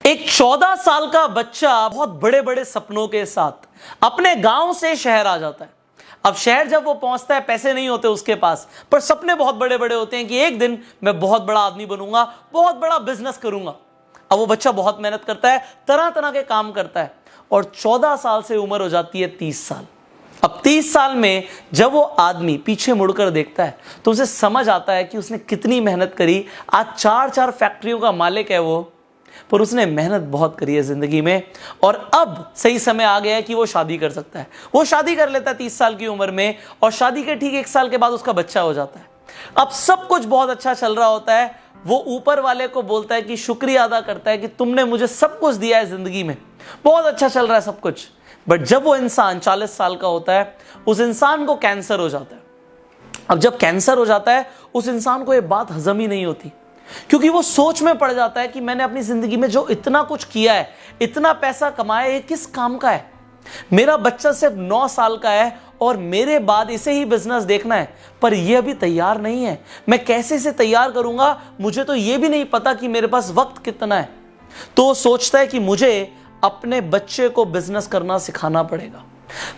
एक 14 साल का बच्चा बहुत बड़े बड़े सपनों के साथ अपने गांव से शहर आ जाता है। अब शहर जब वो पहुंचता है, पैसे नहीं होते उसके पास, पर सपने बहुत बड़े बड़े होते हैं कि एक दिन मैं बहुत बड़ा आदमी बनूंगा, बहुत बड़ा बिजनेस करूंगा। अब वो बच्चा बहुत मेहनत करता है, तरह तरह के काम करता है और 14 साल से उम्र हो जाती है 30 साल। अब 30 साल में जब वो आदमी पीछे मुड़कर देखता है तो उसे समझ आता है कि उसने कितनी मेहनत करी। आज 4 फैक्ट्रियों का मालिक है वो, पर उसने मेहनत बहुत करी है जिंदगी में और अब सही समय आ गया है कि वो शादी कर सकता है। वो शादी कर लेता है 30 साल की उम्र में और शादी के ठीक 1 साल के बाद उसका बच्चा हो जाता है। अब सब कुछ बहुत अच्छा चल रहा होता है। वो ऊपर वाले को बोलता है कि शुक्रिया अदा करता है कि तुमने मुझे सब कुछ दिया है जिंदगी में, बहुत अच्छा चल रहा है सब कुछ। बट जब वो इंसान 40 साल का होता है, उस इंसान को कैंसर हो जाता है। अब जब कैंसर हो जाता है, उस इंसान को ये बात हजम ही नहीं होती, क्योंकि वो सोच में पड़ जाता है कि मैंने अपनी जिंदगी में जो इतना कुछ किया है, इतना पैसा कमाया, ये किस काम का है। मेरा बच्चा सिर्फ 9 साल का है और मेरे बाद इसे ही बिजनेस देखना है, पर ये अभी तैयार नहीं है। मैं कैसे इसे तैयार करूंगा, मुझे तो ये भी नहीं पता कि मेरे पास वक्त कितना है। तो वो सोचता है कि मुझे अपने बच्चे को बिजनेस करना सिखाना पड़ेगा।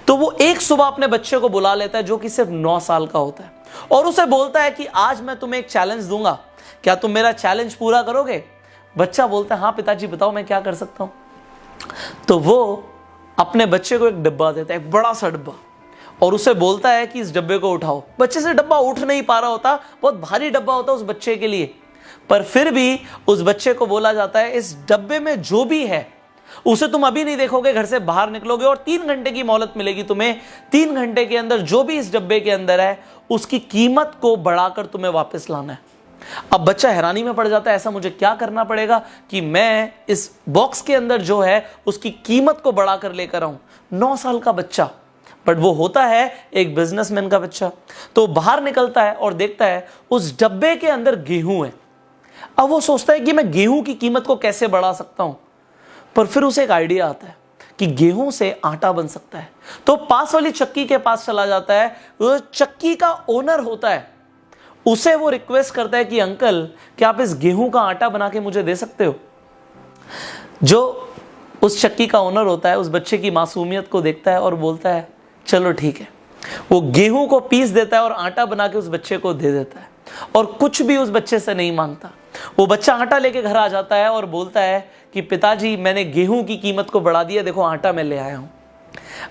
तो वो एक सुबह अपने बच्चे को बुला लेता है जो कि सिर्फ 9 साल का होता है और उसे बोलता है कि आज मैं तुम्हें एक चैलेंज दूंगा, क्या तुम मेरा चैलेंज पूरा करोगे। बच्चा बोलता है हाँ पिताजी बताओ मैं क्या कर सकता हूं। तो वो अपने बच्चे को एक डब्बा देता है, एक बड़ा सा डब्बा, और उसे बोलता है कि इस डब्बे को उठाओ। बच्चे से डब्बा उठ नहीं पा रहा होता, बहुत भारी डब्बा होता उस बच्चे के लिए, पर फिर भी उस बच्चे को बोला जाता है इस डब्बे में जो भी है उसे तुम अभी नहीं देखोगे, घर से बाहर निकलोगे और 3 घंटे की मोहलत मिलेगी तुम्हें। 3 घंटे के अंदर जो भी इस डब्बे के अंदर है उसकी कीमत को बढ़ाकर तुम्हें वापस लाना है। अब बच्चा हैरानी में पड़ जाता है, ऐसा मुझे क्या करना पड़ेगा कि मैं इस बॉक्स के अंदर जो है उसकी कीमत को बढ़ाकर लेकर आऊं। 9 साल का बच्चा, बट वो होता है एक बिजनेसमैन का बच्चा। तो बाहर निकलता है और देखता है उस डब्बे के अंदर गेहूं है। अब वो सोचता है कि मैं गेहूं की कीमत को कैसे बढ़ा सकता हूं, पर फिर उसे एक आइडिया आता है कि गेहूं से आटा बन सकता है। तो पास वाली चक्की के पास चला जाता है। वो चक्की का ओनर होता है, उसे वो रिक्वेस्ट करता है कि अंकल क्या आप इस गेहूं का आटा बना के मुझे दे सकते हो। जो उस चक्की का ओनर होता है उस बच्चे की मासूमियत को देखता है और बोलता है चलो ठीक है। वो गेहूं को पीस देता है और आटा बना के उस बच्चे को दे देता है और कुछ भी उस बच्चे से नहीं मांगता। वो बच्चा आटा लेके घर आ जाता है और बोलता है कि पिताजी मैंने गेहूं की कीमत को बढ़ा दिया, देखो आटा मैं ले आया हूं।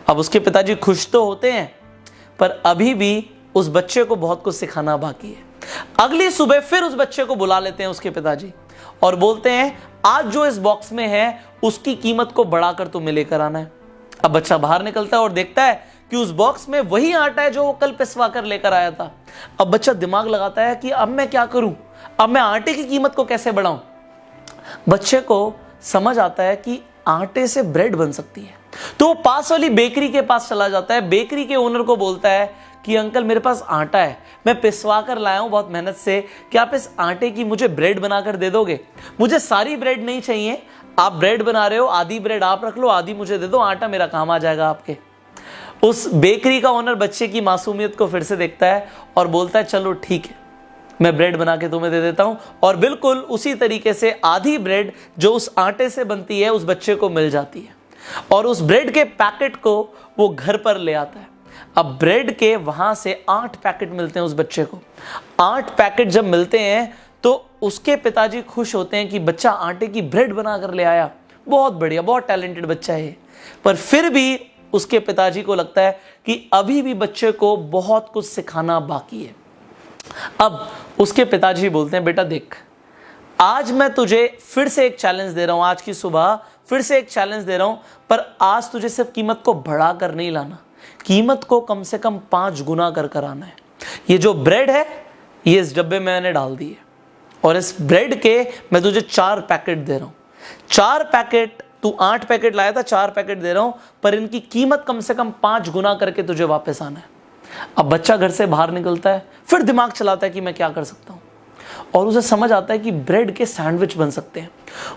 अब उसके पिताजी खुश तो होते हैं, पर अभी भी उस बच्चे को बहुत कुछ सिखाना बाकी है। अगली सुबह फिर उस बच्चे को बुला लेते हैं उसके पिताजी और बोलते हैं आज जो इस बॉक्स में है उसकी कीमत को बढ़ाकर तुम्हें लेकर आना है। अब बच्चा बाहर निकलता है और देखता है कि उस बॉक्स में वही आटा है जो वो कल पिसवा कर लेकर आया था। अब बच्चा दिमाग लगाता है कि अब मैं क्या करूं, अब मैं आटे की कीमत को कैसे बढ़ाऊं। बच्चे को समझ आता है कि आटे से ब्रेड बन सकती है। तो वो पास वाली बेकरी के पास चला जाता है। बेकरी के ओनर को बोलता है कि अंकल मेरे पास आटा है, मैं पिसवा कर लाया हूं बहुत मेहनत से, क्या आप इस आटे की मुझे ब्रेड बनाकर दे दोगे। मुझे सारी ब्रेड नहीं चाहिए, आप ब्रेड बना रहे हो, आधी ब्रेड आप रख लो, आधी मुझे दे दो, आटा मेरा काम आ जाएगा आपके। उस बेकरी का ओनर बच्चे की मासूमियत को फिर से देखता है और बोलता है चलो ठीक है, मैं ब्रेड बना के तुम्हें दे देता हूं। और बिल्कुल उसी तरीके से आधी ब्रेड जो उस आटे से बनती है उस बच्चे को मिल जाती है और उस ब्रेड के पैकेट को वो घर पर ले आता है। अब ब्रेड के वहां से 8 पैकेट मिलते हैं उस बच्चे को। 8 पैकेट जब मिलते हैं तो उसके पिताजी खुश होते हैं कि बच्चा आटे की ब्रेड बनाकर ले आया, बहुत बढ़िया, बहुत टैलेंटेड बच्चा है। पर फिर भी उसके पिताजी को लगता है कि अभी भी बच्चे को बहुत कुछ सिखाना बाकी है। अब उसके पिताजी बोलते हैं बेटा देख, आज मैं तुझे फिर से एक चैलेंज दे रहा हूं, आज की सुबह फिर से एक चैलेंज दे रहा हूं, पर आज तुझे सिर्फ कीमत को बढ़ा कर नहीं लाना, कीमत को कम से कम 5 गुना कर आना है। ये जो ब्रेड है ये इस डब्बे में मैंने डाल दी है और इस ब्रेड के मैं तुझे 4 पैकेट दे रहा हूं। 4 पैकेट, तू 8 पैकेट लाया था, 4 पैकेट दे रहा हूं, पर इनकी कीमत कम से कम 5 गुना करके तुझे वापस आना है। अब बच्चा घर से बाहर निकलता है, फिर दिमाग चलाता है कि मैं क्या कर सकता हूं और उसे समझ आता है कि ब्रेड के सैंडविच बन सकते हैं।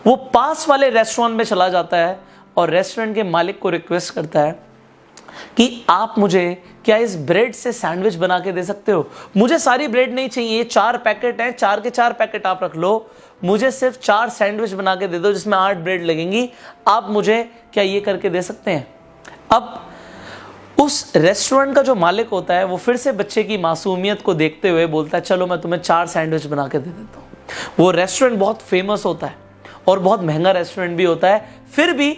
वो पास वाले रेस्टोरेंट में चला जाता है और रेस्टोरेंट के मालिक को रिक्वेस्ट करता है कि आप मुझे क्या इस ब्रेड से सैंडविच बना के दे सकते हो। मुझे सारी ब्रेड नहीं चाहिए, 4 पैकेट हैं, 4 के 4 पैकेट आप रख लो। मुझे सिर्फ 4 सैंडविच बना के दे दो जिसमें 8 ब्रेड लगेंगी, आप मुझे क्या ये करके दे सकते हैं? अब उस रेस्टोरेंट का जो मालिक होता है वो फिर से बच्चे की मासूमियत को देखते हुए बोलता है चलो मैं तुम्हें 4 सैंडविच बना के दे देता हूँ। वो रेस्टोरेंट बहुत फेमस होता है और बहुत महंगा रेस्टोरेंट भी होता है, फिर भी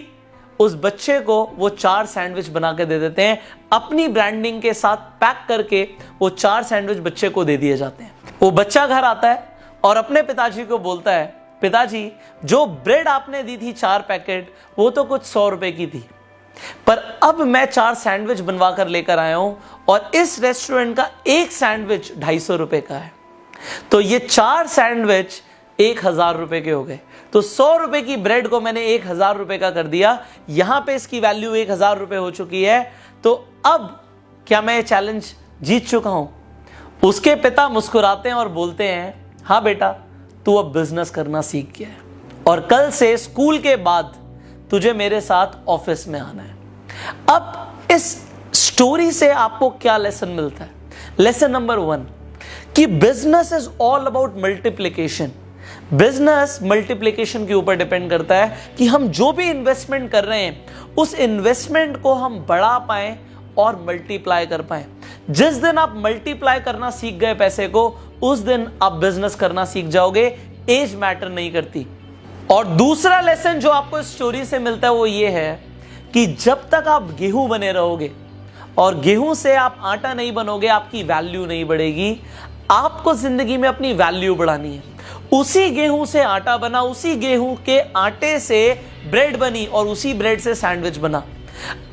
उस बच्चे को वो 4 सैंडविच बना के दे देते हैं। अपनी ब्रांडिंग के साथ पैक करके वो 4 सैंडविच बच्चे को दे दिए जाते हैं। वो बच्चा घर आता है और अपने पिताजी को बोलता है, पिताजी जो ब्रेड आपने दी थी 4 पैकेट वो तो कुछ 100 रुपए की थी, पर अब मैं 4 सैंडविच बनवा कर लेकर आया हूं और इस रेस्टोरेंट का एक सैंडविच 250 रुपए का है, तो ये 4 सैंडविच 1000 रुपए के हो गए। तो 100 रुपए की ब्रेड को मैंने 1000 रुपए का कर दिया, यहां पे इसकी वैल्यू 1000 रुपए हो चुकी है। तो अब क्या मैं ये चैलेंज जीत चुका हूं? उसके पिता मुस्कुराते हैं और बोलते हैं, हाँ बेटा तू अब बिजनेस करना सीख गया है और कल से स्कूल के बाद तुझे मेरे साथ ऑफिस में आना है। अब इस स्टोरी से आपको क्या लेसन मिलता है? लेसन नंबर 1 कि business is all about multiplication. Business multiplication के ऊपर डिपेंड करता है कि हम जो भी इन्वेस्टमेंट कर रहे हैं उस इन्वेस्टमेंट को हम बढ़ा पाएं और मल्टीप्लाई कर पाएं। जिस दिन आप मल्टीप्लाई करना सीख गए पैसे को, उस दिन आप बिजनेस करना सीख जाओगे। एज मैटर नहीं करती। और दूसरा लेसन जो आपको इस स्टोरी से मिलता है वो ये है कि जब तक आप गेहूं बने रहोगे और गेहूं से आप आटा नहीं बनोगे, आपकी वैल्यू नहीं बढ़ेगी। आपको जिंदगी में अपनी वैल्यू बढ़ानी है। उसी गेहूं से आटा बना, उसी गेहूं के आटे से ब्रेड बनी और उसी ब्रेड से सैंडविच बना।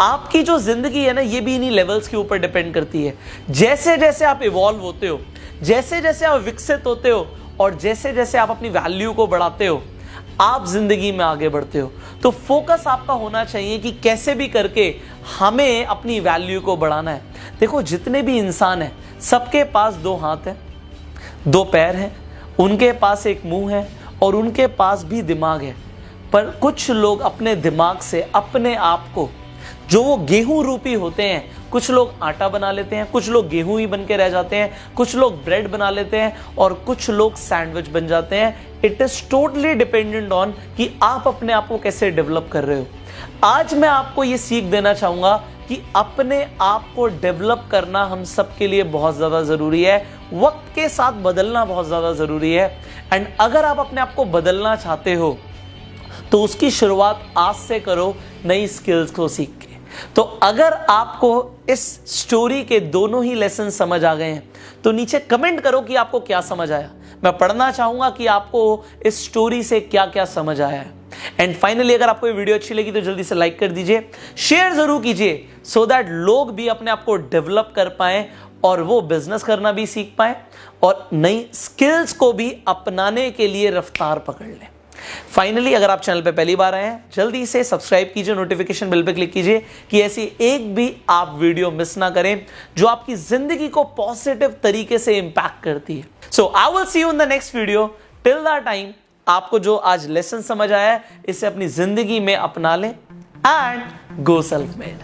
आपकी जो जिंदगी है ना, ये भी इन्हीं लेवल्स के ऊपर डिपेंड करती है। जैसे जैसे आप इवॉल्व होते हो, जैसे जैसे आप विकसित होते हो और जैसे जैसे आप अपनी वैल्यू को बढ़ाते हो, आप जिंदगी में आगे बढ़ते हो। तो फोकस आपका होना चाहिए कि कैसे भी करके हमें अपनी वैल्यू को बढ़ाना है। देखो जितने भी इंसान हैं सबके पास 2 हाथ हैं, 2 पैर हैं, उनके पास एक मुंह है और उनके पास भी दिमाग है। पर कुछ लोग अपने दिमाग से अपने आप को, जो वो गेहूं रूपी होते हैं, कुछ लोग आटा बना लेते हैं, कुछ लोग गेहूं ही बन के रह जाते हैं, कुछ लोग ब्रेड बना लेते हैं और कुछ लोग सैंडविच बन जाते हैं। It is totally dependent on कि आप अपने आप को कैसे डेवलप कर रहे हो। आज मैं आपको ये सीख देना चाहूंगा कि अपने आप को डेवलप करना हम सबके लिए बहुत ज्यादा जरूरी है। वक्त के साथ बदलना बहुत ज्यादा जरूरी है। एंड अगर आप अपने आप को बदलना चाहते हो तो उसकी शुरुआत आज से करो, नई स्किल्स को सीख के। तो अगर आपको इस स्टोरी के दोनों ही लेसन समझ आ गए हैं तो नीचे कमेंट करो कि आपको क्या समझ आया। मैं पढ़ना चाहूंगा कि आपको इस स्टोरी से क्या क्या समझ आया है। एंड फाइनली अगर आपको ये वीडियो अच्छी लगी तो जल्दी से लाइक कर दीजिए, शेयर जरूर कीजिए, सो दैट लोग भी अपने आप को डेवलप कर पाएं और वो बिजनेस करना भी सीख पाएं और नई स्किल्स को भी अपनाने के लिए रफ्तार पकड़ लें। फाइनली अगर आप चैनल पे पहली बार आए हैं जल्दी से सब्सक्राइब कीजिए, नोटिफिकेशन बेल पे क्लिक कीजिए कि ऐसी एक भी आप वीडियो मिस ना करें जो आपकी जिंदगी को पॉजिटिव तरीके से इंपैक्ट करती है। So I will see you in the next video. Till that time आपको जो आज लेसन समझ आया है इसे अपनी जिंदगी में अपना लें एंड गो सेल्फ मेड।